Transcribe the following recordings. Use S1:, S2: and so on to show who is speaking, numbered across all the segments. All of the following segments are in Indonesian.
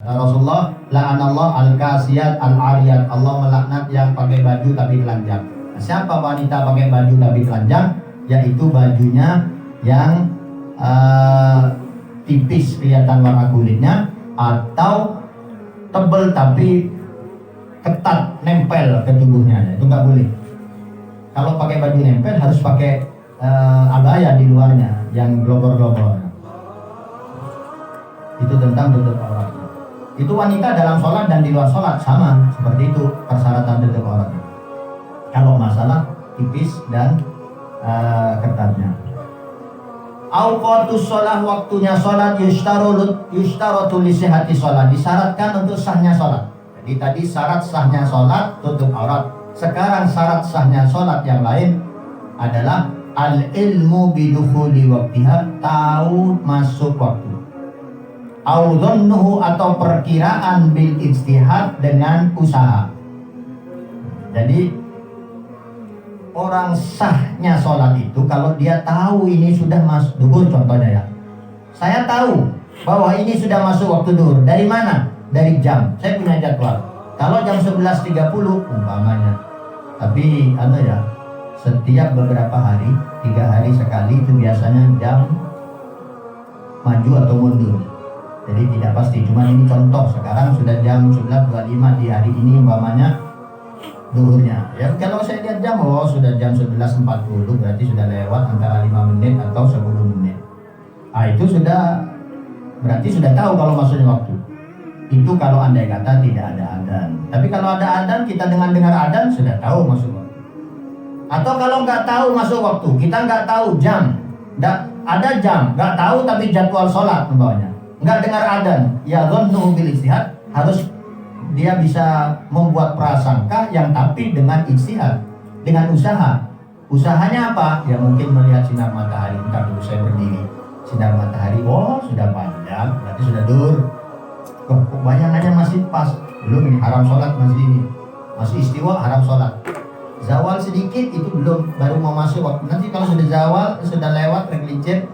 S1: Rasulullah, la'anallah al-kasiyat al-ariyat, Allah melaknat yang pakai baju tapi telanjang. Nah, siapa wanita pakai baju tapi telanjang? Yaitu bajunya yang tipis kelihatan warna kulitnya, atau tebal tapi ketat nempel ke tubuhnya, itu nggak boleh. Kalau pakai baju nempel harus pakai abaya di luarnya yang globor-globor. Itu tentang tutup aurat. Itu wanita dalam sholat dan di luar sholat sama seperti itu persyaratan tutup aurat. Kalau masalah tipis dan ketatnya. Awqatus sholat, waktunya sholat, yushtaratu li sihhati sholat, disyaratkan untuk sahnya sholat. Jadi tadi syarat sahnya sholat tutup aurat. Sekarang syarat sahnya sholat yang lain adalah al-ilmu bidukhuli waktiha, tahu masuk waktu. Au dhannuhu, atau perkiraan bil ijtihad, dengan usaha. Jadi orang sahnya sholat itu kalau dia tahu ini sudah masuk duhur, contohnya ya. Saya tahu bahwa ini sudah masuk waktu duhur. Dari mana? Dari jam. Saya punya jadwal. Kalau jam 11.30 umpamanya. Tapi ya, setiap beberapa hari, 3 hari sekali itu biasanya jam maju atau mundur. Jadi tidak pasti. Cuma ini contoh. Sekarang sudah jam 11.25 di hari ini umpamanya duhurnya. Ya kalau saya lihat jam, oh sudah jam 11.40, berarti sudah lewat antara 5 menit atau 10 menit. Itu sudah, berarti sudah tahu kalau masuknya waktu. Itu kalau andai kata tidak ada adzan. Tapi kalau ada adzan, kita dengan dengar adzan sudah tahu masuk waktu. Atau kalau nggak tahu masuk waktu, kita nggak tahu jam, ada jam, nggak tahu tapi jadwal sholat membawanya, nggak dengar adzan, ya dhannu bil ijtihad, harus dia bisa membuat prasangka yang tapi dengan ijtihad, dengan usaha. Usahanya apa? Ya mungkin melihat sinar matahari. Bentar dulu saya berdiri. Sinar matahari, oh sudah panjang, berarti sudah dur. Kok bayangannya masih pas? Belum, ini haram sholat masih ini. Masih istiwa haram sholat. Zawal sedikit itu belum, baru mau masuk waktu. Nanti kalau sudah zawal, sudah lewat tergelincir,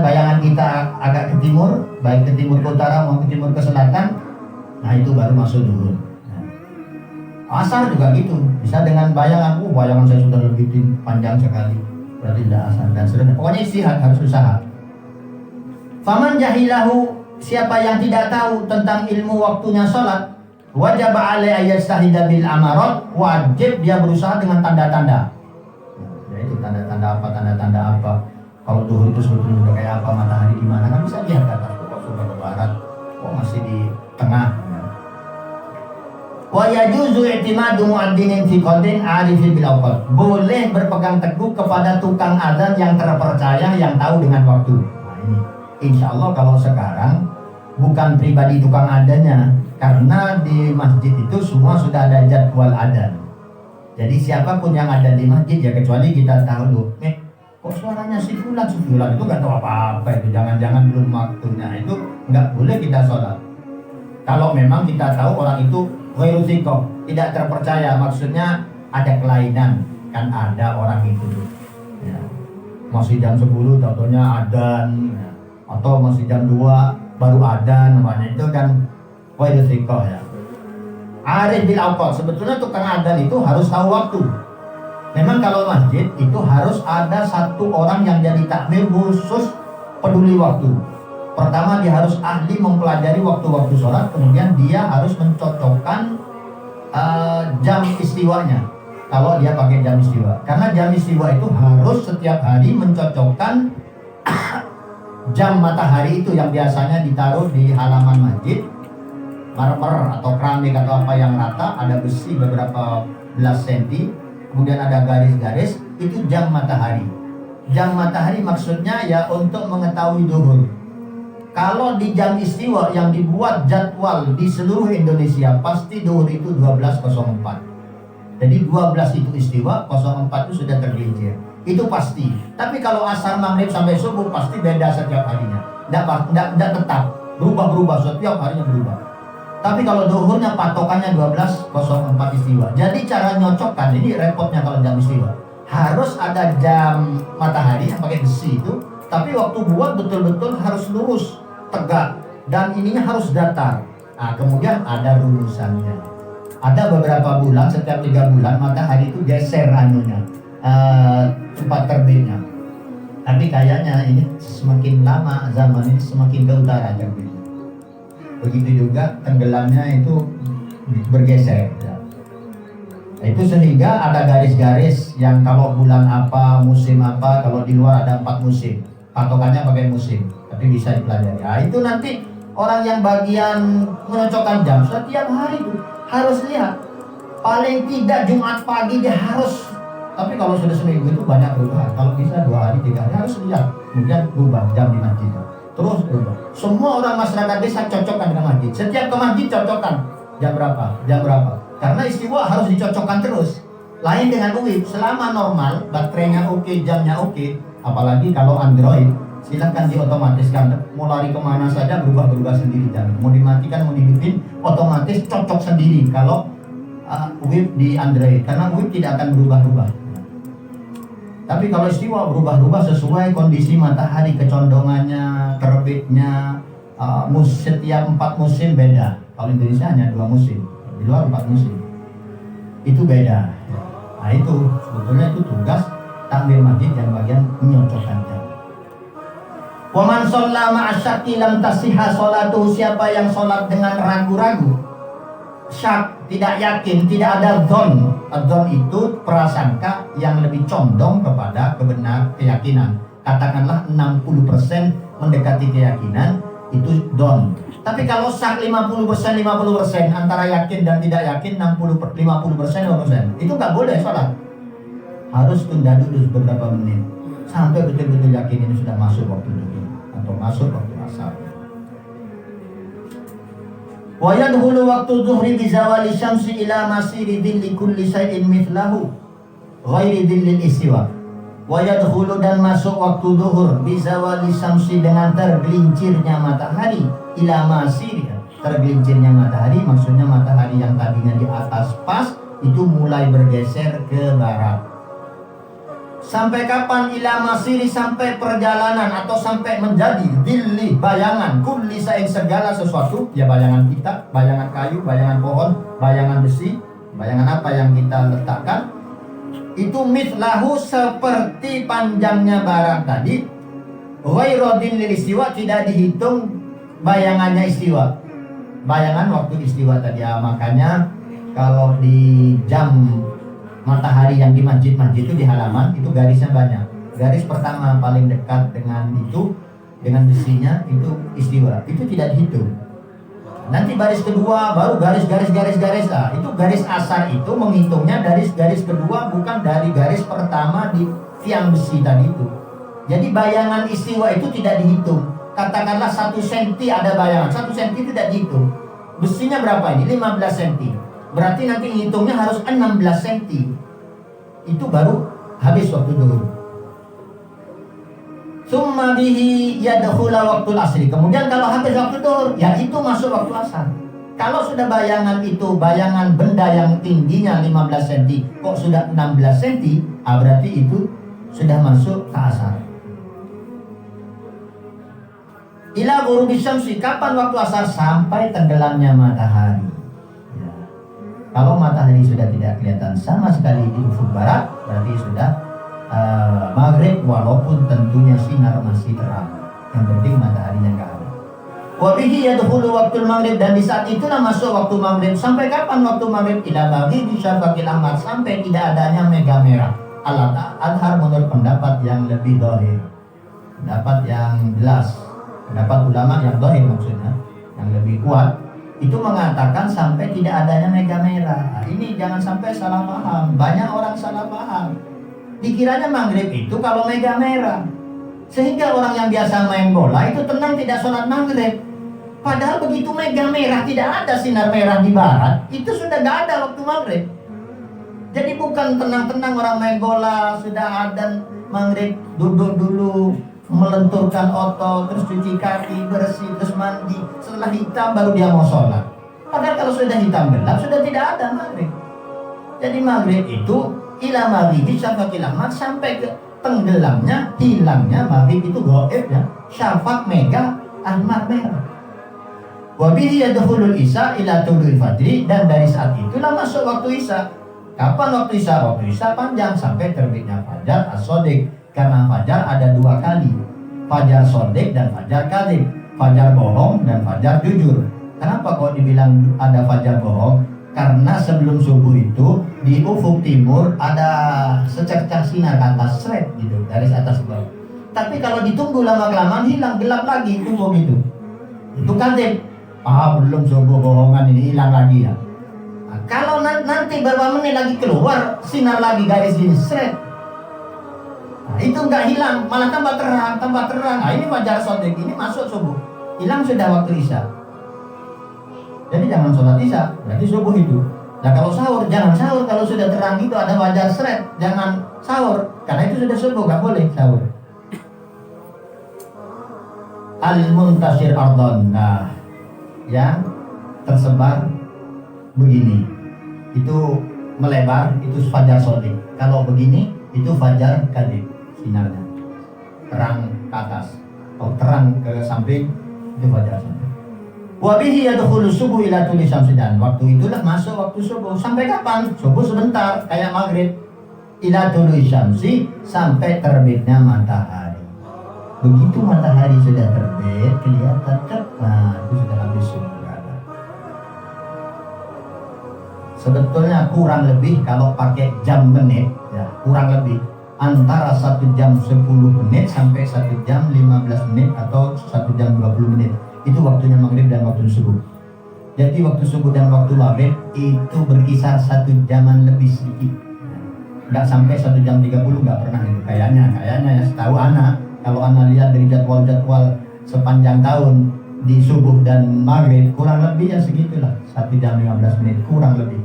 S1: bayangan kita agak ke timur, baik ke timur ke utara maupun ke timur ke selatan, nah itu baru masuk duhur. Asar juga gitu, bisa dengan bayangan, bayangan saya sudah lebih panjang sekali, berarti tidak asar, dan seterusnya. Pokoknya istihad, harus usaha. Faman jahilahu, siapa yang tidak tahu tentang ilmu waktunya sholat, wajib alaihi ayastahida bil amarat, wajib dia berusaha dengan tanda-tanda. Yaitu tanda-tanda apa? Kalau duhur itu sebetulnya udah kayak apa, matahari di mana, kan bisa lihat ke atas, kok sudah ke barat, kok masih di tengah. Wa yajuzu i'timadu mu'adzinin fi qadin 'arifin bil awqat. Boleh berpegang teguh kepada tukang adzan yang terpercaya, yang tahu dengan waktu. Nah ini, insya Allah kalau sekarang bukan pribadi tukang adzannya, karena di masjid itu semua sudah ada jadwal adzan. Jadi siapapun yang ada di masjid, ya kecuali kita tahu loh, kok suaranya si fulan itu nggak tahu apa-apa, itu jangan-jangan belum waktunya, itu nggak boleh kita sholat. Kalau memang kita tahu orang itu ghairu thiqah, tidak terpercaya, maksudnya ada kelainan, kan ada orang itu ya. Masih jam 10 contohnya adzan, ya. Atau masih jam 2 baru adzan, namanya itu kan ghairu thiqah ya. Arif bil awqat, sebetulnya tukang adzan itu harus tahu waktu. Memang kalau masjid itu harus ada satu orang yang jadi takmir khusus peduli waktu. Pertama dia harus ahli mempelajari waktu-waktu sholat, kemudian dia harus mencocokkan jam istiwanya. Kalau dia pakai jam istiwa, karena jam istiwa itu harus setiap hari mencocokkan jam matahari itu yang biasanya ditaruh di halaman masjid, marmer atau keramik atau apa yang rata, ada besi beberapa belas senti. Kemudian ada garis-garis, itu jam matahari. Jam matahari maksudnya ya untuk mengetahui duhur. Kalau di jam istiwa yang dibuat jadwal di seluruh Indonesia, pasti duhur itu 12.04. Jadi 12 itu istiwa, 04 itu sudah tergelincir. Itu pasti. Tapi kalau asar, maghrib sampai subuh pasti beda setiap harinya. Tidak tetap, berubah-berubah, setiap harinya berubah. Tapi kalau duhurnya patokannya 12.04 istiwa. Jadi cara nyocokkan, ini repotnya kalau jam istiwa. Harus ada jam matahari yang pakai besi itu, tapi waktu buat betul-betul harus lurus. tegak, dan ininya harus datar. Nah, kemudian ada rumusannya. Ada beberapa bulan, setiap 3 bulan matahari itu geser anunya, tempat terbitnya. Tapi kayaknya ini semakin lama zaman ini semakin ke utara terbitnya. Begitu juga tenggelamnya itu bergeser. Ya. Itu sehingga ada garis-garis yang kalau bulan apa, musim apa, kalau di luar ada 4 musim. Patokannya pakai musim, tapi bisa dipelajari. Nah, itu nanti orang yang bagian menyocokkan jam setiap hari itu harus lihat. Paling tidak Jumat pagi dia harus. Tapi kalau sudah seminggu itu banyak perubahan. Kalau bisa 2 hari, 3 hari harus lihat. Kemudian berubah jam di masjid. Terus berubah. Semua orang masyarakat desa cocokkan dengan masjid. Setiap ke masjid cocokkan jam berapa, jam berapa. Karena istiwa harus dicocokkan terus. Lain dengan UIP, selama normal, baterainya oke, jamnya oke. Apalagi kalau Android, silahkan diotomatiskan. Mau lari kemana saja berubah-berubah sendiri jam. Mau dimatikan, mau dihidupin, otomatis cocok sendiri. Kalau UIP di Android, karena UIP tidak akan berubah-ubah. Tapi kalau istiwa berubah-ubah sesuai kondisi matahari, kecondongannya, terbitnya, setiap 4 musim beda. Kalau Indonesia hanya 2 musim, di luar 4 musim. Itu beda. Nah itu sebetulnya itu tugas takmir masjid yang bagian menyocokkan jam. Wa man shalla ma'asyaki lam tasihha sholatuhu, siapa yang sholat dengan ragu-ragu, syak, tidak yakin, tidak ada dzon. Dzon itu prasangka yang lebih condong kepada keyakinan. Katakanlah 60% mendekati keyakinan, itu dzon. Tapi kalau syak 50% antara yakin dan tidak yakin 50% itu nggak boleh sholat. Harus tunda dulu beberapa menit sampai betul-betul yakin ini sudah masuk waktu zuhur atau masuk waktu asar. Wa yadkhulu waqtu dhuhri bi zawali syamsi ila masiri dhilli kulli shay'in mithlahu ghairi dhillil istiwa. Wa yadkhulu, dan masuk waktu zuhur bi zawali syamsi, dengan tergelincirnya matahari, ila masiri. Tergelincirnya matahari maksudnya matahari yang tadinya di atas pas itu mulai bergeser ke barat. Sampai kapan? Ila masiri, sampai perjalanan atau sampai menjadi dhilli, bayangan, kulli sain, segala sesuatu, ya bayangan kita, bayangan kayu, bayangan pohon, bayangan besi, bayangan apa yang kita letakkan, itu mithlahu, seperti panjangnya barat tadi. Ghairu dhillil istiwa, tidak dihitung bayangannya istiwa, bayangan waktu istiwa tadi. Ya, makanya kalau di jam matahari yang di masjid-masjid itu di halaman itu garisnya banyak. Garis pertama paling dekat dengan itu, dengan besinya itu istiwa, itu tidak dihitung. Nanti baris kedua baru garis. Itu garis asar itu menghitungnya dari garis kedua, bukan dari garis pertama di tiang besi tadi itu. Jadi bayangan istiwa itu tidak dihitung. Katakanlah 1 cm ada bayangan, 1 cm tidak dihitung. Besinya berapa ini? 15 cm. Berarti nanti ngitungnya harus 16 cm. Itu baru habis waktu zuhur. Summa bihi yadkhula waktu asri. Kemudian kalau habis waktu zuhur, ya itu masuk waktu asar. Kalau sudah bayangan itu, bayangan benda yang tingginya 15 cm, kok sudah 16 cm, berarti itu sudah masuk ke asar. Ila ghurubi syamsi, kapan waktu asar? Sampai tenggelamnya matahari. Kalau matahari sudah tidak kelihatan sama sekali di ufuk barat, berarti sudah maghrib, walaupun tentunya sinar masih terang. Yang penting mataharinya nggak ada. Wa bihi yadkhulu waktu maghrib, dan di saat itulah masuk waktu maghrib. Sampai kapan waktu maghrib? Ila maghrib syafaqil ahmar, sampai tidak adanya mega merah. Al-adhar menurut pendapat yang lebih dhahir, pendapat yang jelas, pendapat ulama yang dhahir maksudnya, yang lebih kuat, itu mengatakan sampai tidak adanya mega merah. Nah, ini jangan sampai salah paham. Banyak orang salah paham. Dikiranya maghrib itu kalau mega merah. Sehingga orang yang biasa main bola itu tenang tidak sholat maghrib. Padahal begitu mega merah, tidak ada sinar merah di barat, itu sudah gak ada waktu maghrib. Jadi bukan tenang-tenang orang main bola, sudah adzan maghrib, duduk dulu, melenturkan otot, terus cuci kaki, bersih, terus mandi, setelah hitam baru dia mau sholat. Padahal kalau sudah hitam gelap sudah tidak ada maghrib. Jadi maghrib itu ila maghribi syafaqil ahmar, sampai ke tenggelamnya, hilangnya maghrib itu gaib ya. Syafaq mega ahmar merah. Wa bihi yadkhulul isya ila tulul fajri, dan dari saat itulah masuk waktu isya. Kapan waktu isya? Waktu isya panjang sampai terbitnya fajar as-shadiq. Karena fajar ada dua kali, fajar shadiq dan fajar kadzib, fajar bohong dan fajar jujur. Kenapa kok dibilang ada fajar bohong? Karena sebelum subuh itu di ufuk timur ada secercah sinar ke atas, seret gitu, dari atas ke bawah. Tapi kalau ditunggu lama-kelamaan hilang, gelap lagi, tunggu gitu. Itu kadzib. Belum subuh, bohongan ini hilang lagi ya. Nah, kalau nanti beberapa menit lagi keluar, sinar lagi garis ini, seret. Nah, itu nggak hilang, malah tambah terang, tambah terang. Nah, ini fajar shadiq, ini masuk subuh. Hilang sudah waktu isya. Jadi jangan sholat isya, berarti subuh itu. Nah kalau sahur, jangan sahur kalau sudah terang itu ada fajar seret. Jangan sahur, karena itu sudah subuh, nggak boleh sahur. Al-muntasir ardon, nah yang tersebar begini, itu melebar, itu fajar shadiq. Kalau begini, itu fajar kadzib, sinarnya terang ke atas atau terang ke samping, itu fajar shadiq. Wa bihi yadkhulu subuh ila tuli syamsidan. Waktu itulah masuk waktu subuh. Sampai kapan? Subuh sebentar, kayak maghrib. Ila tuli syamsi, sampai terbitnya matahari. Begitu matahari sudah terbit, kelihatan tepat, itu sudah habis subuh. Sebetulnya kurang lebih kalau pakai jam menit, ya kurang lebih antara 1 jam 10 menit sampai 1 jam 15 menit atau 1 jam 20 menit. Itu waktunya maghrib dan waktu subuh. Jadi waktu subuh dan waktu maghrib itu berkisar 1 jaman lebih sedikit. Nggak sampai 1 jam 30, nggak pernah itu. Kayaknya ya setahu anak. Kalau anak lihat dari jadwal sepanjang tahun di subuh dan maghrib kurang lebih ya segitulah, 1 jam 15 menit kurang lebih.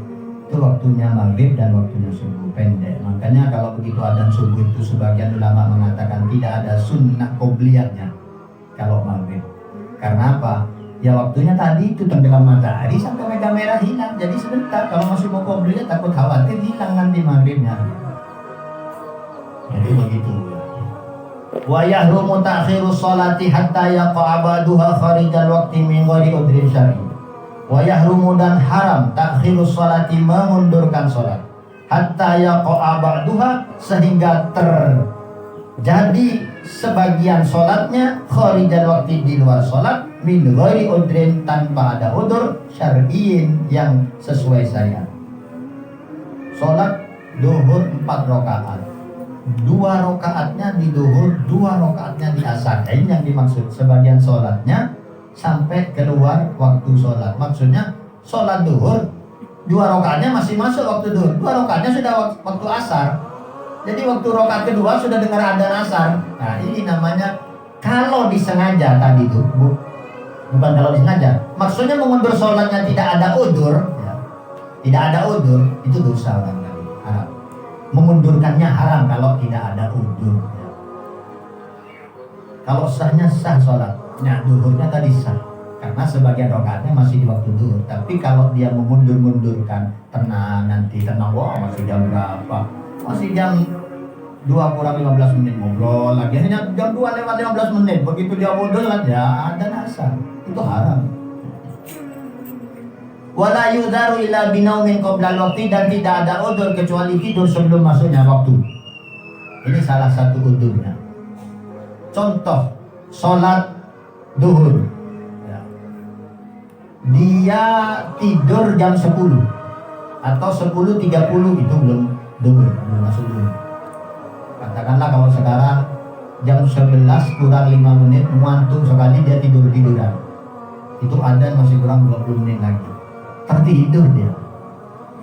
S1: Itu waktunya maghrib dan waktunya subuh, pendek. Makanya kalau begitu adzan subuh itu sebagian ulama mengatakan tidak ada sunnah qobliyahnya kalau maghrib. Karena apa? Ya waktunya tadi itu tenggelam matahari sampai merah hilang. Jadi sebentar, kalau masih mau qobliyah takut khawatir hilang nanti maghribnya. Jadi begitu. Wa yahrumu ta'khiru sholati hatta yaqa abaduha kharijal waqti min ghairi udrin syar'i. Wa yahrumu, dan haram ta'khiru sholati, mengundurkan sholat, hatta yaqa abaduha, sehingga terjadi sebagian sholatnya kharijal waqti, di luar sholat, min ghairi udrin, tanpa ada udur syar'iyyin, yang sesuai syariat. Sholat duhur 4 rakaat, 2 rakaatnya di duhur, 2 rakaatnya di asar. Ini yang dimaksud, sebagian sholatnya sampai keluar waktu sholat. Maksudnya sholat duhur 2 rakaatnya masih masuk waktu duhur, 2 rakaatnya sudah waktu asar. Jadi waktu rakaat kedua sudah dengar adzan asar. Nah ini namanya kalau disengaja tadi itu, bukan kalau disengaja. Maksudnya mengundur sholatnya tidak ada udur, ya. Tidak ada udur, itu dosa orang tadi, haram. Mengundurkannya haram kalau tidak ada udur, ya. Kalau sahnya sah sholatnya, duhurnya tadi sah, karena sebagian rakaatnya masih di waktu duhur. Tapi kalau dia mengundur-mundurkan, tenang nanti, tenang, wah masih jam berapa? Masih jam 2 kurang 15 menit ngobrol lagi, hanya jam 2 lewat 15 menit. Begitu dia bodoh ya ada asar, itu haram. Wala yudharu illa binaumin qabla al-waqti, dan tidak ada udur kecuali tidur sebelum masuknya waktu. Ini salah satu udurnya. Contoh, sholat duhur, ya. Dia tidur jam 10 atau 10.30, itu belum duhur, belum masuk duhur. Katakanlah kalau sekarang jam 11 kurang 5 menit, ngantuk sekali, dia tidur-tiduran. Itu adzan masih kurang 20 menit lagi, tertidur dia.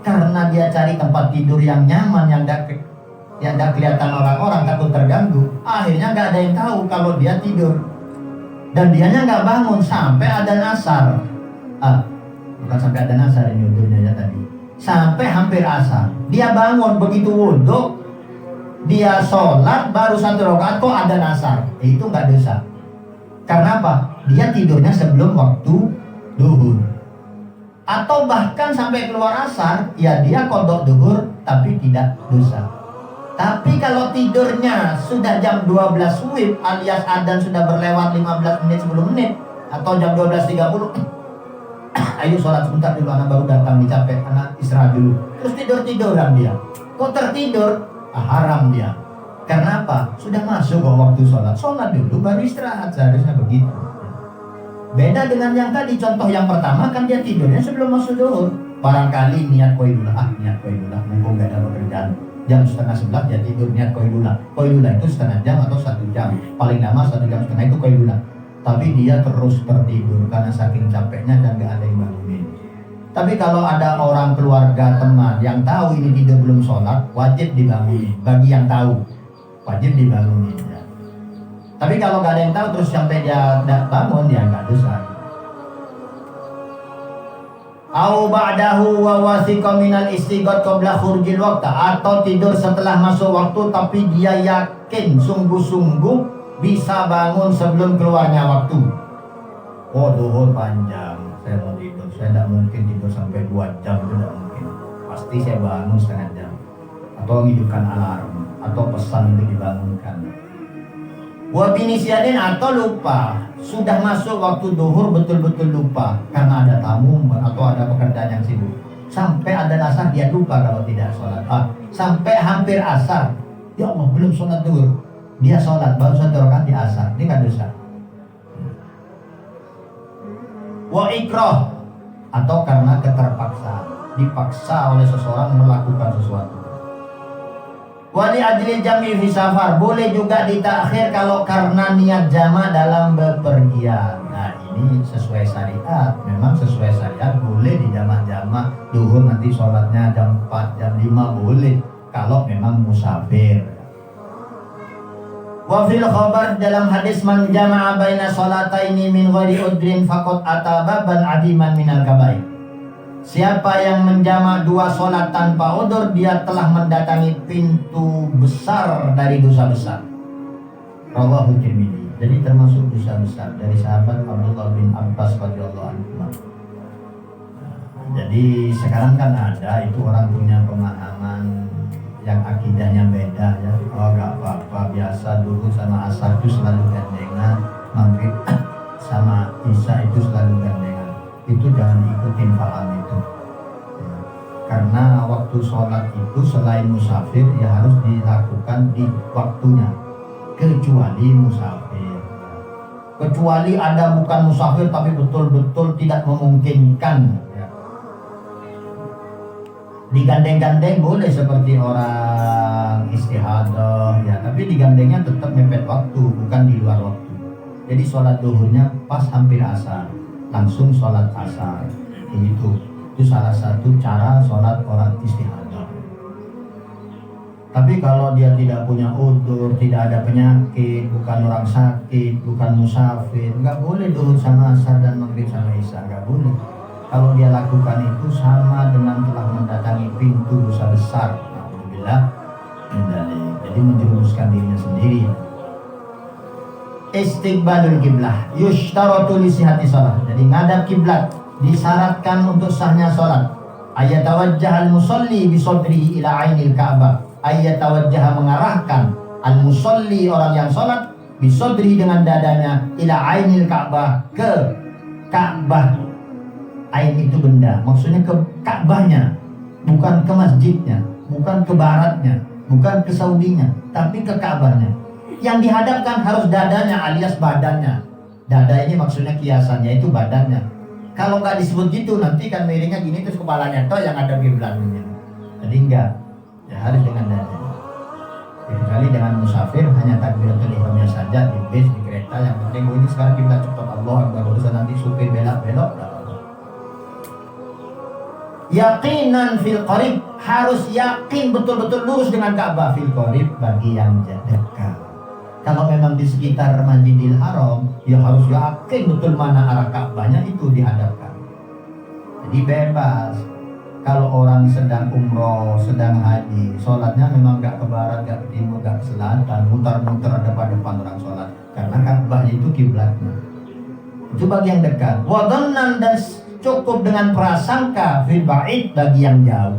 S1: Karena dia cari tempat tidur yang nyaman, yang gak kelihatan orang-orang, takut terganggu. Akhirnya gak ada yang tahu kalau dia tidur. Dan dianya gak bangun sampai adzan asar. Bukan sampai adzan asar, ini udurnya ya tadi. Sampai hampir asar. Dia bangun, begitu wudhu, dia sholat, baru 1 rakaat kok adzan asar. Itu gak dosa. Karena apa? Dia tidurnya sebelum waktu duhur. Atau bahkan sampai keluar asar, ya dia qadha duhur tapi tidak dosa. Tapi kalau tidurnya sudah jam 12 WIB alias adzan sudah berlewat 15 menit 10 menit atau jam 12.30, ayo sholat sebentar dulu, anak baru datang nih capek, anak istirahat dulu, terus tiduran dia. Kok tertidur? Haram dia. Karena apa? Sudah masuk kok waktu sholat dulu baru istirahat, seharusnya begitu. Beda dengan yang tadi, contoh yang pertama kan dia tidurnya sebelum masuk zuhur. Barangkali niat koilulah, mumpung gak ada pekerjaan, jam 10:30 dia tidur niat koilulah. Koilulah itu setengah jam atau 1 jam, paling lama 1 jam setengah itu koilulah. Tapi dia terus tertidur karena saking capeknya dan gak ada yang bangunin. Tapi kalau ada orang keluarga teman yang tahu ini tidur belum sholat, wajib dibangunin. Bagi yang tahu, wajib dibangunin ya. Tapi kalau gak ada yang tahu terus sampai dia bangun, ya gak dosa. Au ba'dahu wa wasiqa minal istighat qabla khurjil waqt, atau tidur setelah masuk waktu tapi dia yakin sungguh-sungguh bisa bangun sebelum keluarnya waktu. Oh, duhur panjang, saya mau tidur, saya tidak mungkin tidur sampai 2 jam, itu tidak mungkin. Pasti saya bangun setengah jam, atau menghidupkan alarm, atau pesan untuk dibangunkan. Wa binisyanin, atau lupa, sudah masuk waktu duhur betul-betul lupa karena ada tamu atau ada pekerjaan yang sibuk. Sampai ada asar dia lupa kalau tidak sholat. Sampai hampir asar, ya Allah belum sholat duhur, dia sholat baru 1 rakaat di asar, ini kan dosa. Wa ikrah, atau karena keterpaksaan, dipaksa oleh seseorang melakukan sesuatu. Wali ajli jami fi safar, boleh juga ditakhir kalau karena niat jama dalam bepergian. Nah, ini sesuai syariat, memang sesuai syariat boleh di jama-jama. Duhur nanti sholatnya jam 4, jam 5 boleh kalau memang musafir. Wa fil khabar, dalam hadis, man jama'a baina sholataini min ghairi udrin faqad atababan adiman minal kabair. Siapa yang menjamak 2 sholat tanpa udzur, dia telah mendatangi pintu besar dari dosa besar. Rawahu Tirmidzi. Jadi termasuk dosa besar dari sahabat Abdullah bin Abbas radhiyallahu anhu. Jadi sekarang kan ada itu orang punya pemahaman yang akidahnya beda ya. Oh, gak apa-apa, biasa dulu sama asar itu selalu gandengan, maghrib sama isya itu selalu gandengan. Itu jangan ikutin paham itu ya. Karena waktu sholat itu selain musafir ya harus dilakukan di waktunya, kecuali musafir. Kecuali ada bukan musafir tapi betul-betul tidak memungkinkan ya. Digandeng-gandeng boleh seperti orang istihadah ya, tapi digandengnya tetap mepet waktu, bukan di luar waktu. Jadi sholat duhurnya pas hampir asar, langsung sholat asar. Itu salah satu cara sholat orang istihadah. Tapi kalau dia tidak punya udzur, tidak ada penyakit, bukan orang sakit, bukan musafir, nggak boleh duhur sama asar dan maghrib sama isya, nggak boleh. Kalau dia lakukan itu sama dengan telah mendatangi pintu dosa besar. Alhamdulillah, jadi menjerumuskan dirinya sendiri. Istiqbalul kiblah yushtaratu li sihhati shalah. Jadi ngadap kiblat disyaratkan untuk sahnya salat. Ayatawajjah al-musalli bi sadrihi ila ainil Ka'bah. Ayatawajjah mengarahkan al-musalli orang yang salat bi sadrihi dengan dadanya ila ainil Ka'bah, ke Ka'bah. Ain itu benda, maksudnya ke Ka'bahnya, bukan ke masjidnya, bukan ke baratnya, bukan ke Saudinya, tapi ke Ka'bahnya. Yang dihadapkan harus dadanya alias badannya. Dada ini maksudnya kiasannya itu badannya. Kalau nggak disebut gitu nanti kan miringnya gini terus kepalanya toh yang ada kiblatnya. Jadi enggak, ya harus dengan dada. Kecuali dengan musafir hanya takbiratul ihramnya saja di bis, di kereta, yang penting ini sekarang kiblat cepat, Allah Akbar, urusan nanti supir belok-belok. Yaqinan fil qarib, harus yakin betul-betul lurus dengan Ka'bah. Fil qarib, bagi yang dekat. Kalau memang di sekitar Masjidil Haram, ya harus yakin betul mana arah Ka'bahnya itu dihadapkan. Jadi bebas. Kalau orang sedang umroh, sedang haji, sholatnya memang gak ke barat, gak ke timur, gak ke selatan, mutar-mutar depan orang sholat. Karena Ka'bahnya itu kiblatnya. Itu bagi yang dekat. Wadhannan, dan cukup dengan prasangka fil ba'id, bagi yang jauh.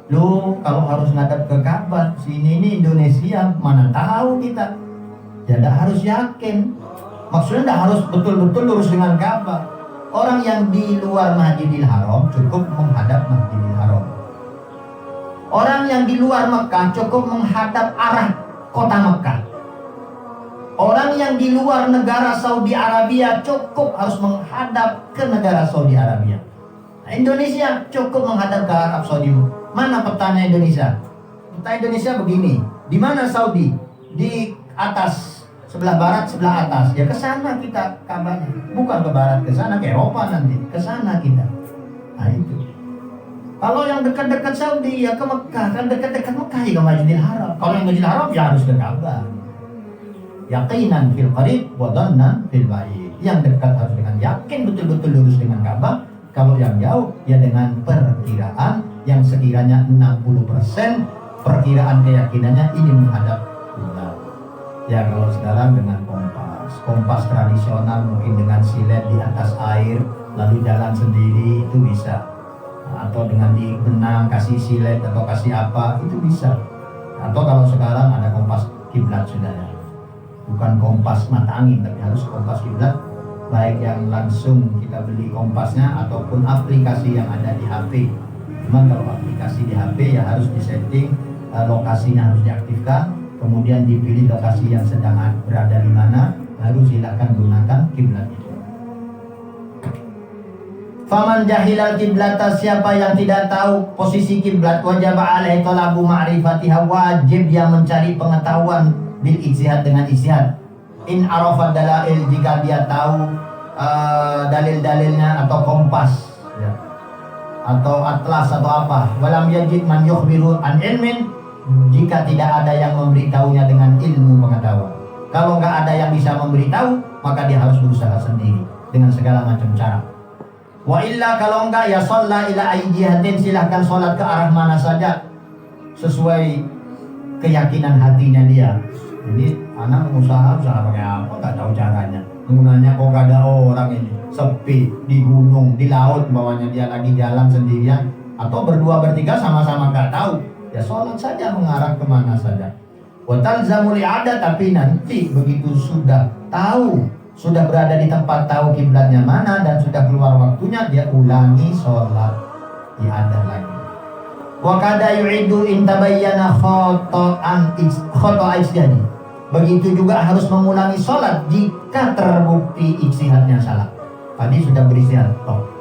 S1: Loh, kalau harus ngadap ke Ka'bah, sini ini Indonesia, mana tahu kita. Ya tidak harus yakin. Maksudnya tidak harus betul-betul lurus dengan Ka'bah. Orang yang di luar Masjidil Haram cukup menghadap Masjidil Haram. Orang yang di luar Mekah cukup menghadap arah kota Mekah. Orang yang di luar negara Saudi Arabia cukup harus menghadap ke negara Saudi Arabia. Nah, Indonesia cukup menghadap ke Arab Saudi. Mana petanya Indonesia? Peta Indonesia begini. Di mana Saudi? Di atas, sebelah barat, sebelah atas. Ya ke sana kita kabarnya. Bukan ke barat, ke sana, ke Eropa nanti. Ke sana kita. Nah itu. Kalau yang dekat-dekat Saudi ya ke Mekah. Kan dekat-dekat Mekah ya ke Masjidil Haram. Kalau yang Masjidil Haram ya harus ke Ka'bah. Yaqinan fil qarib wa dhannan fil ba'id. Yang dekat harus dengan yakin betul-betul lurus dengan Ka'bah. Kalau yang jauh ya dengan perkiraan yang sekiranya 60% perkiraan keyakinannya ini menghadap kiblat. Ya kalau sekarang dengan kompas tradisional mungkin dengan silet di atas air lalu jalan sendiri itu bisa. Atau dengan di benang kasih silet atau kasih apa itu bisa. Atau kalau sekarang ada kompas kiblat sudah ya. Bukan kompas mata angin tapi harus kompas kiblat, baik yang langsung kita beli kompasnya ataupun aplikasi yang ada di HP. Cuman kalau aplikasi di HP ya harus disetting, lokasinya harus diaktifkan, kemudian dipilih lokasi yang sedang berada di mana, baru silakan gunakan kiblat itu. Faman jahilal kiblata, siapa yang tidak tahu posisi kiblat, wajib alaihi talabu ma'rifatiha, wajib dia mencari pengetahuan bil ijtihad dengan ijtihad. In arafat dalail, jika dia tahu dalil-dalilnya atau kompas ya, atau atlas atau apa. Walam yajid man yukhbiru an ilmin, jika tidak ada yang memberitahunya dengan ilmu pengetahuan. Kalau nggak ada yang bisa memberitahu, maka dia harus berusaha sendiri dengan segala macam cara. Wa illa, kalau enggak ya shalla ila ayyihatin, silahkan sholat ke arah mana saja sesuai keyakinan hatinya dia. Jadi anak usaha pakai apa, nggak tahu caranya. Gunanya kok gak ada orang ini, sepi di gunung, di laut, bawahnya dia lagi jalan sendirian, atau berdua bertiga sama-sama gak tahu. Ya sholat saja mengarah kemana saja. Watal zamuli ada, tapi nanti begitu sudah tahu, sudah berada di tempat tahu kiblatnya mana dan sudah keluar waktunya, dia ulangi sholat ada lagi. Wa kada yu'idu in tabayyana khata'an ijtihadi. Begitu juga harus mengulangi sholat jika terbukti ijtihadnya salah. Tadi sudah beristihad,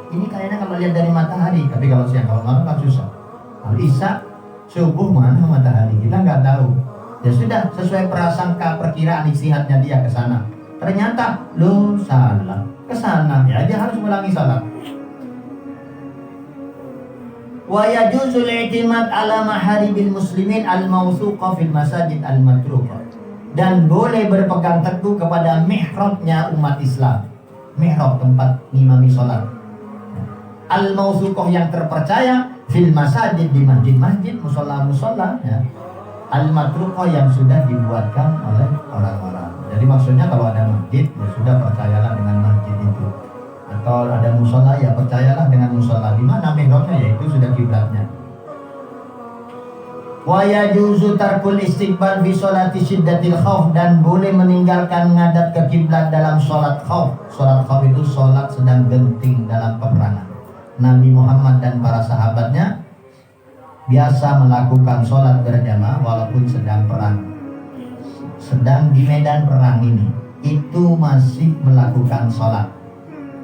S1: ini kayaknya kalau lihat dari matahari, tapi kalau siang, kalau malam kan susah. Kalau isya, subuh mana matahari, kita nggak tahu. Ya sudah, sesuai prasangka perkiraan ijtihadnya dia ke sana. Ternyata lo salah, ke sana ya dia harus mengulangi sholat. Wa yajuzul i'timad ala maharibil muslimin al-mawthuqa fil masajid al-matruqah. Dan boleh berpegang teguh kepada mihrabnya umat Islam. Mihrab, tempat ngimami sholat. Al-mawthuqah, yang terpercaya, fil masajid, di masjid-masjid, musola-musola ya. Al-matruqah, yang sudah dibuatkan oleh orang-orang. Jadi maksudnya kalau ada masjid ya sudah percayalah dengan masjid itu. Atau ada musola ya percayalah dengan musola. Di mana mihrabnya, yaitu sudah kiblatnya. Wa yajuzu tarkul istiqbal fi sholati syiddatil khauf, dan boleh meninggalkan ngadap ke kiblat dalam sholat khauf. Sholat khauf itu sholat sedang genting dalam peperangan. Nabi Muhammad dan para sahabatnya biasa melakukan sholat berjamaah walaupun sedang perang. Sedang di medan perang ini, itu masih melakukan sholat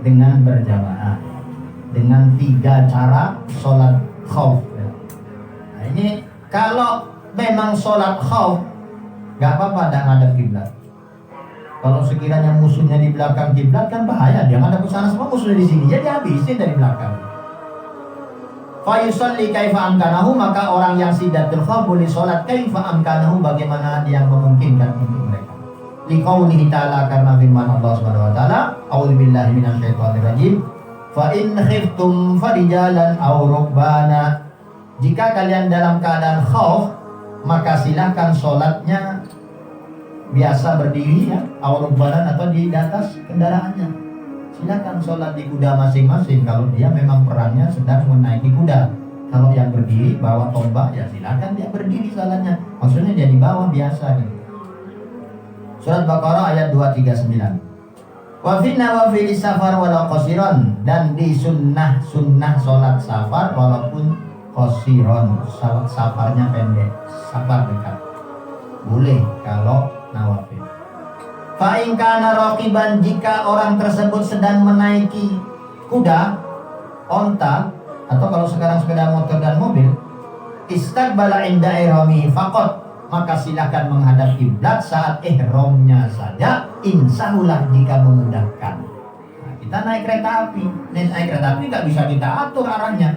S1: dengan berjamaah dengan 3 cara sholat khauf. Nah ini kalau memang sholat khauf, gak apa-apa ada ngadap kiblat. Kalau sekiranya musuhnya di belakang kiblat kan bahaya, dia ngadap ke sana semua, musuhnya di sini, jadi habisin dari belakang. Fa yusalli kaifa amkanahu, maka orang yang siddatul khauf boleh sholat kaifa amkanahu, bagaimana yang memungkinkan untuk mereka. Liqaulihi ta'ala, karena firman Allah Subhanahu wa taala, a'udzubillahi minasyaitonir rajim, fa in khiftum farijalan aw rukbana. Jika kalian dalam keadaan khauf, maka silakan sholatnya biasa berdiri ya, awal-balan atau di atas kendaraannya. Silakan sholat di kuda masing-masing kalau dia memang perangnya sedang menaiki kuda. Kalau yang berdiri bawa tombak ya silakan dia berdiri salatnya. Maksudnya dia di bawah biasa gitu. Surat Baqarah ayat 239. Wa fi nawafil safar walau qasiran, dan di sunnah salat safar walaupun qasiran, safarnya pendek, safar dekat. Boleh kalau nawafil. Fa in kana raqiban, jika orang tersebut sedang menaiki kuda, onta, atau kalau sekarang sepeda motor dan mobil, istaqbala inda ihrami faqat, maka silakan menghadap kiblat saat ihramnya saja, insyaallah jika memudahkan. Nah, kita naik kereta api, nggak bisa kita atur arahnya.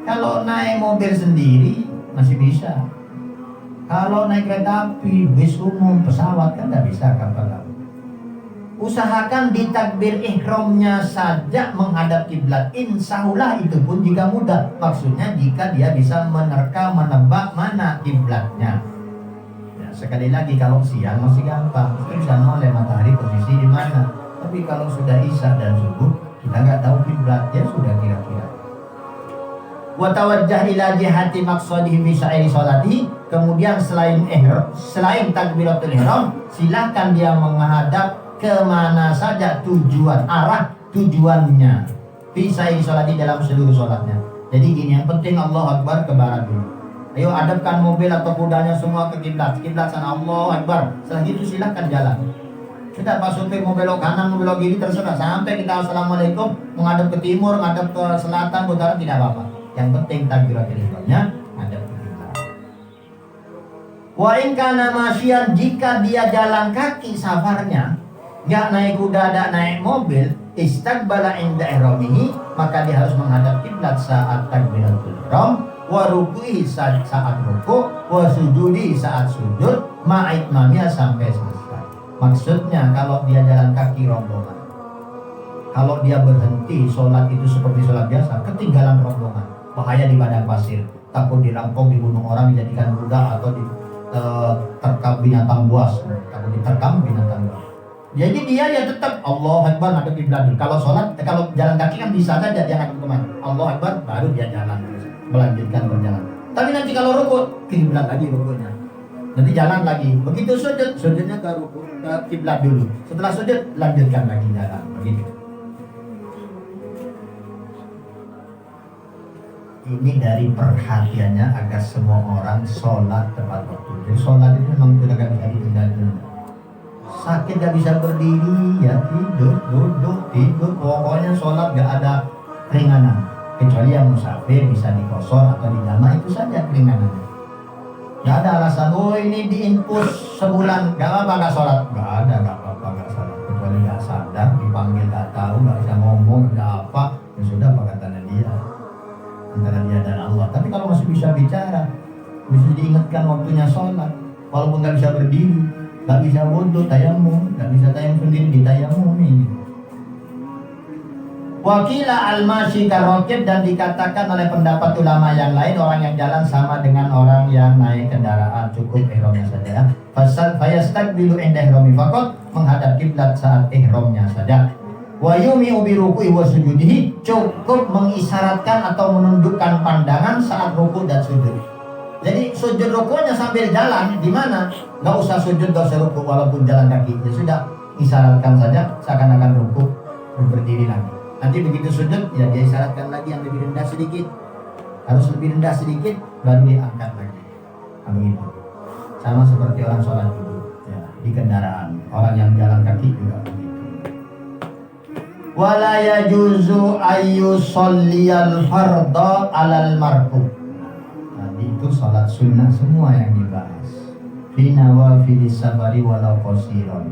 S1: Kalau naik mobil sendiri masih bisa. Kalau naik kereta api, bis umum, pesawat kan nggak bisa kapal laut. Usahakan di takbir ihramnya saja menghadap kiblat. Insyaallah itu pun jika mudah. Maksudnya jika dia bisa menebak mana kiblatnya. Ya, sekali lagi kalau siang masih gampang, kita bisa noleh matahari posisi di mana. Tapi kalau sudah isya dan subuh, kita nggak tahu kiblat, ya sudah kira-kira. Wa tawajjah ila jihati maqsadihi fi sa'iri sholati. Kemudian selain takbiratul ihram, silakan dia menghadap kemana saja tujuan, arah tujuannya, bisa sholat dalam seluruh sholatnya. Jadi gini, yang penting Allah Akbar ke barat dulu. Ayo hadapkan mobil atau kudanya semua ke kiblat sana, Allah Akbar. Setelah itu silahkan jalan. Kita pas supir mau belok kanan, mau belok kiri terserah. Sampai kita assalamualaikum, menghadap ke timur, menghadap ke selatan, utara, tidak apa-apa. Yang penting takbiratul ihramnya hadap ke kiblat. Wa in kana masyian, jika dia jalan kaki safarnya, nggak naik kuda, nggak naik mobil, istaqbala inda ihramihi, maka dia harus menghadap kiblat saat takbiratul ihram, wa ruku'i saat ruku', wa sujudi saat sujud, ma'itmamnya sampai selesai. Maksudnya kalau dia jalan kaki rombongan, kalau dia berhenti sholat itu seperti sholat biasa, ketinggalan rombongan, bahaya di padang pasir, takut dirampok, dibunuh orang, dijadikan budak, atau diterkam binatang buas, takut diterkam binatang buas. Jadi dia ya tetap Allah Akbar ngadep kiblat dulu. Kalau sholat, kalau jalan kaki kan bisa saja dia ngadep kemana. Allah Akbar baru dia jalan melanjutkan berjalan. Tapi nanti kalau rukuk, kiblat lagi rukuknya. Nanti jalan lagi. Begitu sujudnya ke rukuk, ke kiblat dulu. Setelah sujud lanjutkan lagi jalan. Begitu. Ini dari perhatiannya agar semua orang sholat tepat waktu. Jadi sholat itu memang sudah gak bisa ditunda-tunda. Sakit gak bisa berdiri, ya duduk, tidur. Pokoknya sholat gak ada keringanan. Kecuali yang musafir bisa dikosor atau dijama, itu saja keringanannya. Gak ada alasan, oh ini diinpus sebulan, gak apa-apa gak sholat. Gak apa-apa gak sholat. Kecuali gak sadar, dipanggil gak tahu, gak bisa ngomong, gak apa. Ya sudah, apa katanya dia. Antara dia dan Allah. Tapi kalau masih bisa bicara, bisa diingatkan waktunya sholat. Walaupun gak bisa berdiri, gak bisa wudhu, tayamum, gak bisa tayamum sendiri, ditayamumi. Wakila al-masyi karokib, dan dikatakan oleh pendapat ulama yang lain, orang yang jalan sama dengan orang yang naik kendaraan, cukup ihramnya saja. Fayastaqbilu inda ihrami faqat, menghadap kiblat saat ihramnya saja. Wa yumi'u bi ruku'i wa sujudihi, cukup mengisyaratkan atau menundukkan pandangan saat ruku dan sujud. Jadi sujud rukunya sambil jalan, di mana? Gak usah sujud, gak usah ruku walaupun jalan kaki. Ya sudah, isyaratkan saja seakan-akan ruku, berdiri lagi. Nanti begitu sujud, ya dia isyaratkan lagi yang lebih rendah sedikit. Harus lebih rendah sedikit, baru diangkat lagi. Nah, begitu. Sama seperti orang sholat dulu, ya, di kendaraan. Orang yang jalan kaki juga begitu. Wala yajuzu ayyusalliyal fardha alal markub. Tadi itu sholat sunnah semua yang dibahas. Fi nawafilis safari walau qasiran.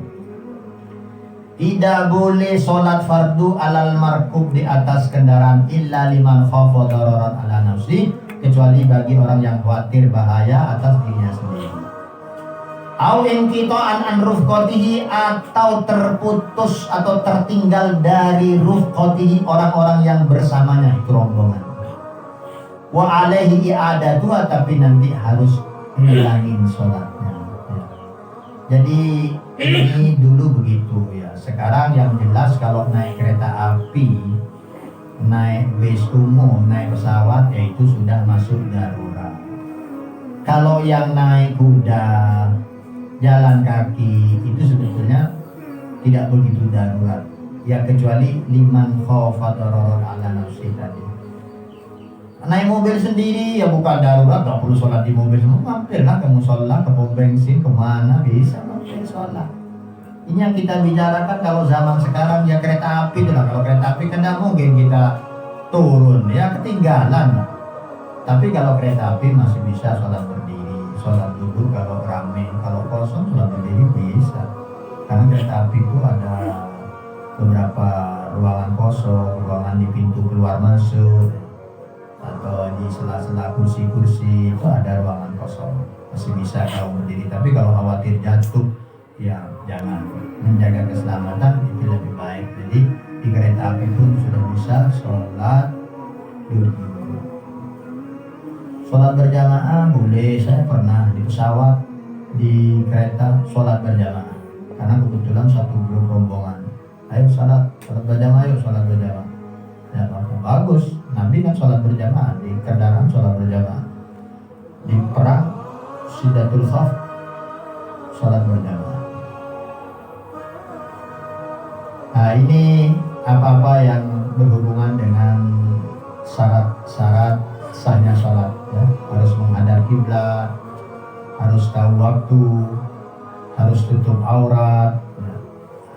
S1: Tidak boleh sholat fardu alal markub, di atas kendaraan, illa liman khafa dararan ala nafsi, kecuali bagi orang yang khawatir bahaya atas dirinya sendiri. Au inqita'an an rufqatihi, atau terputus atau tertinggal dari rufqatihi, orang-orang yang bersamanya, itu rombongan. Wa alaihi i'adatu, tapi nanti harus ngilangin sholatnya. Ya. Jadi ini dulu begitu ya. Sekarang yang jelas kalau naik kereta api, naik bis sumo naik pesawat yaitu sudah masuk darurat. Kalau yang naik kuda, jalan kaki itu sebetulnya tidak begitu darurat. Ya kecuali liman khafa dararan ala nafsi tadi. Naik mobil sendiri ya bukan darurat, gak perlu sholat di mobil semua, mampirlah ke musola, ke pom bensin, kemana bisa mampir sholat. Ini yang kita bicarakan kalau zaman sekarang ya kereta api lah. Kalau kereta api kan tidak mungkin kita turun, ya ketinggalan. Tapi kalau kereta api masih bisa sholat berdiri, sholat duduk kalau ramai, kalau kosong sholat berdiri bisa. Karena kereta api itu ada beberapa ruangan kosong, ruangan di pintu keluar masuk, atau di sela-sela kursi-kursi itu ada ruangan kosong, masih bisa kalau berdiri. Tapi kalau khawatir jatuh, ya jangan. Menjaga keselamatan itu lebih baik. Jadi di kereta api pun sudah bisa sholat duduk. Sholat berjamaah boleh. Saya pernah di pesawat, di kereta sholat berjamaah. Karena kebetulan satu grup rombongan. Ayo sholat berjamaah, ayo sholat berjamaah. Ya bagus. Nabi kan sholat berjamaah di kendaraan, sholat berjamaah. Di perang Sidatul Khaf sholat berjamaah. Nah ini apa-apa yang berhubungan dengan syarat-syarat sahnya sholat, ya. Harus menghadap kiblat, harus tahu waktu, harus tutup aurat, ya.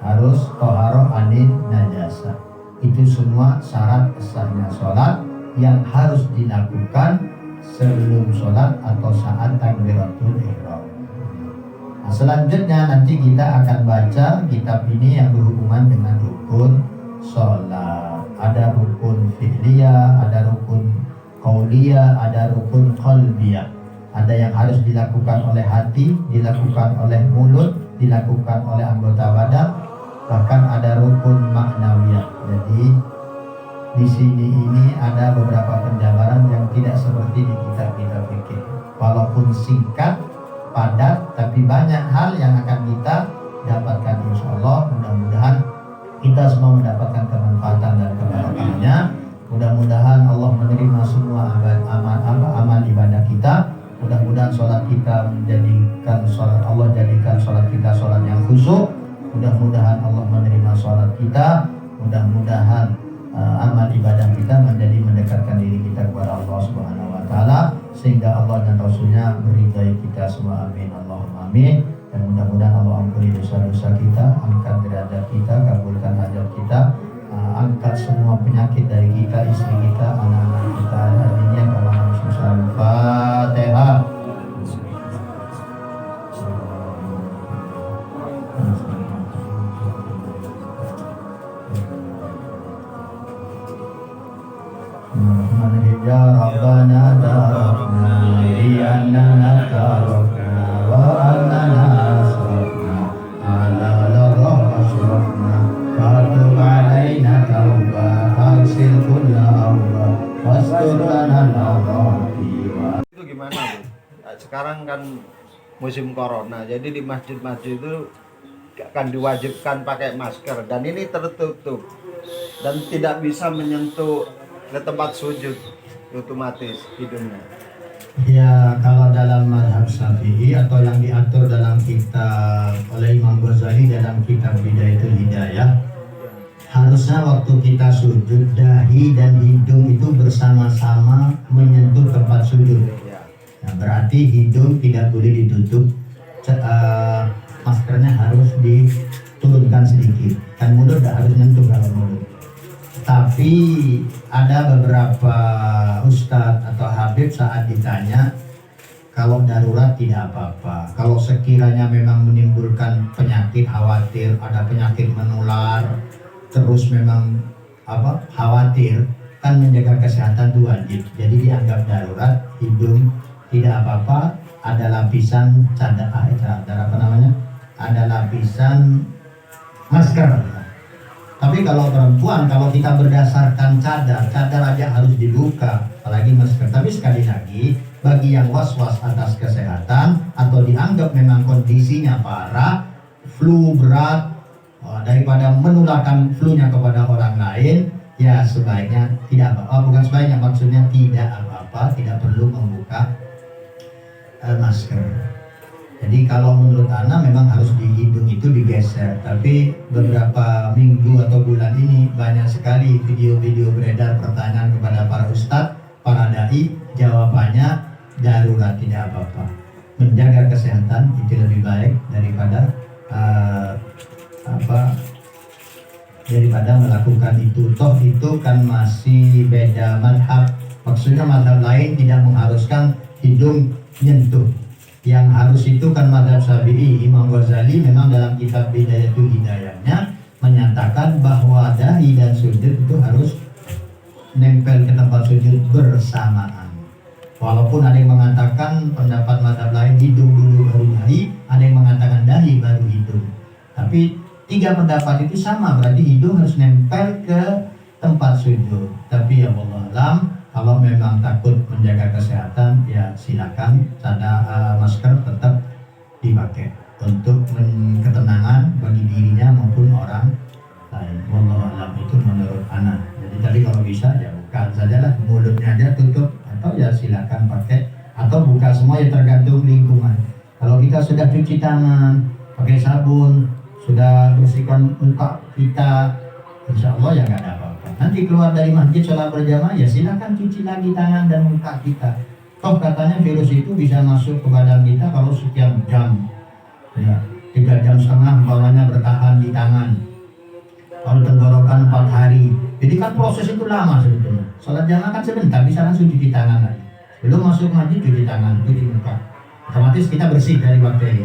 S1: Harus toharoh anil najasa. Itu semua syarat sahnya sholat yang harus dilakukan sebelum sholat atau saat takbiratul ihram. Nah, selanjutnya nanti kita akan baca kitab ini yang berhubungan dengan rukun sholat. Ada rukun fi'liyah, ada rukun qauliyah, ada rukun qalbiyah. Ada yang harus dilakukan oleh hati, dilakukan oleh mulut, dilakukan oleh anggota badan. Bahkan ada rukun maknawiyah. Jadi di sini ini ada beberapa penjabaran yang tidak seperti di kitab-kitab fikih. Walaupun singkat, padat, tapi banyak hal yang akan kita dapatkan insya Allah. Mudah-mudahan kita semua mendapatkan kemanfaatan dan keberkahannya. Mudah-mudahan Allah menerima semua amal ibadah kita. Mudah-mudahan sholat kita menjadikan sholat Allah, jadikan sholat kita sholat yang khusyuk. Mudah-mudahan Allah menerima sholat kita. Mudah-mudahan amal ibadah kita menjadi mendekatkan diri kita kepada Allah Subhanahu wa Ta'ala, sehingga Allah dan Rasulnya meridai kita semua. Amin Allahumma amin. Dan mudah-mudahan Allah ampuni dosa-dosa kita, angkat derajat kita, kabulkan hajat kita, angkat semua penyakit dari kita, istri kita, anak-anak kita. Hadinya kalau susah. Fatihah. Ya Rabbana darabna li'annana tarabna wa annana asrafna ala larah asrafna fatub alaina tawbah harsil kulla awbah wastur lana al-awrati.
S2: Itu gimana Bu? Sekarang kan musim corona, jadi di masjid-masjid itu akan diwajibkan pakai masker dan ini tertutup dan tidak bisa menyentuh ke tempat sujud, otomatis hidungnya.
S1: Ya, kalau dalam mazhab Syafi'i atau yang diatur dalam kitab oleh Imam Ghazali dalam kitab Bidayatul Hidayah, harusnya waktu kita sujud dahi dan hidung itu bersama-sama menyentuh tempat sujud. Nah, berarti hidung tidak boleh ditutup, maskernya harus diturunkan sedikit. Kan mulut tidak harus nyentuh kalau mulut. Tapi ada beberapa ustadz atau habib saat ditanya, kalau darurat tidak apa-apa. Kalau sekiranya memang menimbulkan penyakit, khawatir ada penyakit menular, terus memang khawatir, kan menjaga kesehatan itu wajib. Jadi dianggap darurat, hidung tidak apa-apa, ada lapisan ada lapisan masker. Tapi kalau perempuan, kalau kita berdasarkan cadar aja harus dibuka, apalagi masker. Tapi sekali lagi, bagi yang was-was atas kesehatan atau dianggap memang kondisinya parah, flu berat, daripada menularkan flu-nya kepada orang lain, ya sebaiknya tidak apa, bukan sebaiknya, maksudnya tidak apa-apa, tidak perlu membuka masker. Jadi kalau menurut Ana memang harus di hidung itu digeser. Tapi beberapa minggu atau bulan ini banyak sekali video-video beredar pertanyaan kepada para ustadz, para dai, jawabannya darurat, tidak apa-apa. Menjaga kesehatan itu lebih baik daripada daripada melakukan itu. Toh itu kan masih beda madhab. Maksudnya madhab lain tidak mengharuskan hidung nyentuh. Yang harus itu kan madhab Syafi'i. Imam Ghazali memang dalam kitab Bidayatul Hidayahnya menyatakan bahwa dahi dan sujud itu harus nempel ke tempat sujud bersamaan. Walaupun ada yang mengatakan pendapat madhab lain hidung dulu baru dahi, ada yang mengatakan dahi baru hidung. Tapi tiga pendapat itu sama, berarti hidung harus nempel ke tempat sujud. Tapi ya Allah alam, kalau memang takut menjaga kesehatan, ya silakan masker tetap dipakai untuk ketenangan bagi dirinya maupun orang lain. Wallahu alam, itu menurut Ana. Jadi tadi kalau bisa ya buka sajalah, mulutnya aja tutup, atau ya silakan pakai, atau buka semua, ya tergantung lingkungan. Kalau kita sudah cuci tangan, pakai sabun, sudah bersihkan muka kita, insya Allah ya nggak ada apa-apa. Nanti keluar dari masjid sholat berjamaah, ya silakan cuci lagi tangan dan muka kita. Toh katanya virus itu bisa masuk ke badan kita kalau sekian jam, ya 3 jam setengah umpamanya bertahan di tangan. Kalau tenggorokan 4 hari, jadi kan proses itu lama sebetulnya. Sholat jamaah kan sebentar, bisa langsung cuci tangan lagi. Belum masuk masjid cuci tangan, cuci muka. Otomatis kita bersih dari bakteri.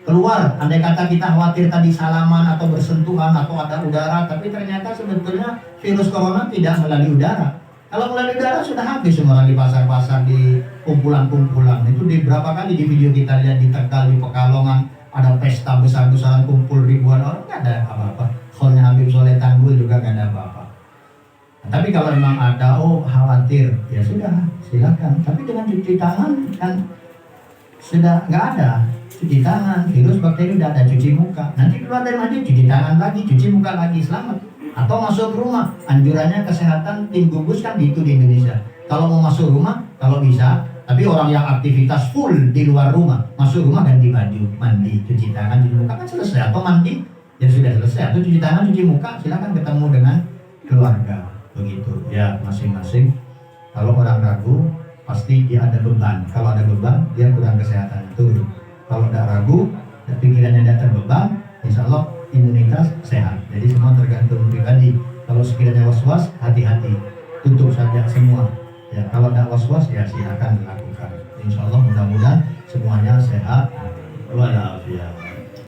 S1: Keluar, andai kata kita khawatir tadi salaman atau bersentuhan atau ada udara, tapi ternyata sebetulnya virus corona tidak melalui udara. Kalau melalui udara sudah habis semua orang di pasar-pasar, di kumpulan-kumpulan. Itu di berapa kali di video kita lihat di Tegal, di Pekalongan, ada pesta besar-besaran kumpul ribuan orang, nggak ada apa-apa. Kholnya Habib Soleh Tanggul juga nggak ada apa-apa. Nah, tapi kalau memang ada, khawatir, ya sudah, silakan. Tapi dengan cuci tangan kan sudah nggak ada. Cuci tangan, virus bakteri udah ada, cuci muka. Nanti keluar dari masjid, cuci tangan lagi, cuci muka lagi, selamat. Atau masuk rumah, anjurannya kesehatan tim gugus kan gitu di Indonesia. Kalau mau masuk rumah, kalau bisa, tapi orang yang aktivitas full di luar rumah, masuk rumah ganti baju, mandi, cuci tangan, cuci muka kan selesai. Atau mandi, ya sudah selesai. Atau cuci tangan, cuci muka, silakan ketemu dengan keluarga. Begitu, ya masing-masing. Kalau orang ragu, pasti dia ada beban. Kalau ada beban, dia kurang kesehatan, turun. Kalau tidak ragu, pikirannya tidak terbeban, insya Allah imunitas sehat. Jadi semua tergantung pribadi. Kalau sekiranya was-was, hati-hati, tutup saja semua. Ya, kalau tidak was-was, ya silakan dilakukan. Insya Allah mudah-mudahan semuanya sehat walafiat.